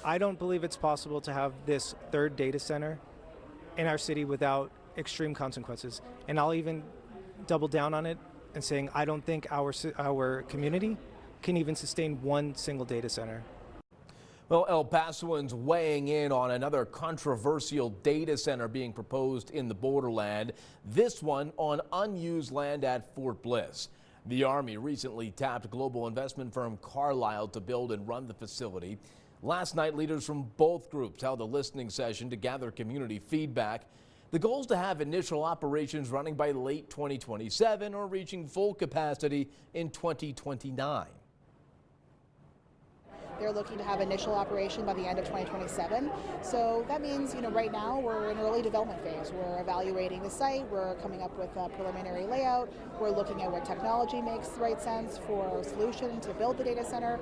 I don't believe it's possible to have this third data center in our city without extreme consequences. And I'll even double down on it and saying I don't think our community can even sustain one single data center. Well, El Pasoans weighing in on another controversial data center being proposed in the borderland, this one on unused land at Fort Bliss. The Army recently tapped global investment firm Carlyle to build and run the facility. Last night, leaders from both groups held a listening session to gather community feedback. The goal is to have initial operations running by late 2027 or reaching full capacity in 2029. They're looking to have initial operation by the end of 2027. So that means, right now we're in early development phase. We're evaluating the site. We're coming up with a preliminary layout. We're looking at what technology makes the right sense for a solution to build the data center.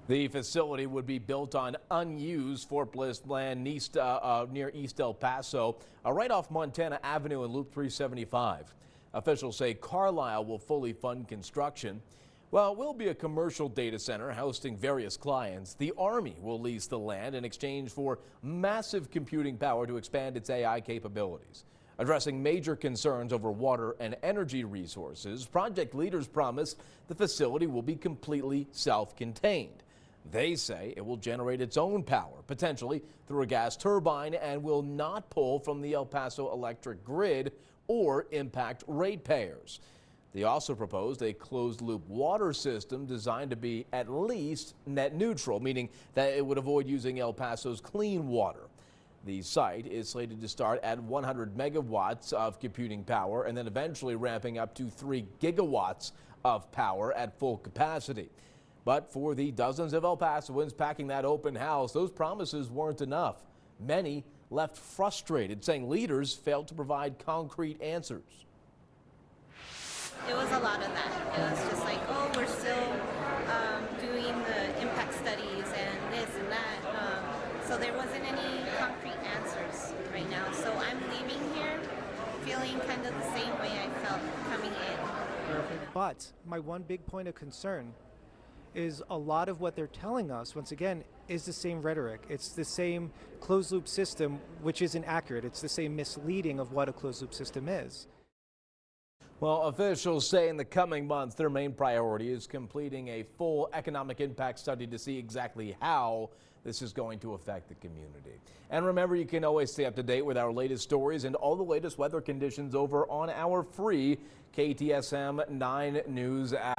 The facility would be built on unused Fort Bliss land near East El Paso, right off Montana Avenue and Loop 375. Officials say Carlyle will fully fund construction. While it will be a commercial data center hosting various clients, the Army will lease the land in exchange for massive computing power to expand its AI capabilities. Addressing major concerns over water and energy resources, project leaders promise the facility will be completely self-contained. They say it will generate its own power, potentially through a gas turbine, and will not pull from the El Paso electric grid or impact ratepayers. They also proposed a closed-loop water system designed to be at least net neutral, meaning that it would avoid using El Paso's clean water. The site is slated to start at 100 megawatts of computing power and then eventually ramping up to 3 gigawatts of power at full capacity. But for the dozens of El Pasoans packing that open house, those promises weren't enough. Many left frustrated, saying leaders failed to provide concrete answers. It was a lot of that. It was just like, oh, we're still doing the impact studies and this and that. So there wasn't any concrete answers right now. So I'm leaving here feeling kind of the same way I felt coming in. But my one big point of concern is a lot of what they're telling us, once again, is the same rhetoric. It's the same closed loop system, which isn't accurate. It's the same misleading of what a closed loop system is. Well, officials say in the coming months, their main priority is completing a full economic impact study to see exactly how this is going to affect the community. And remember, you can always stay up to date with our latest stories and all the latest weather conditions over on our free KTSM 9 News app.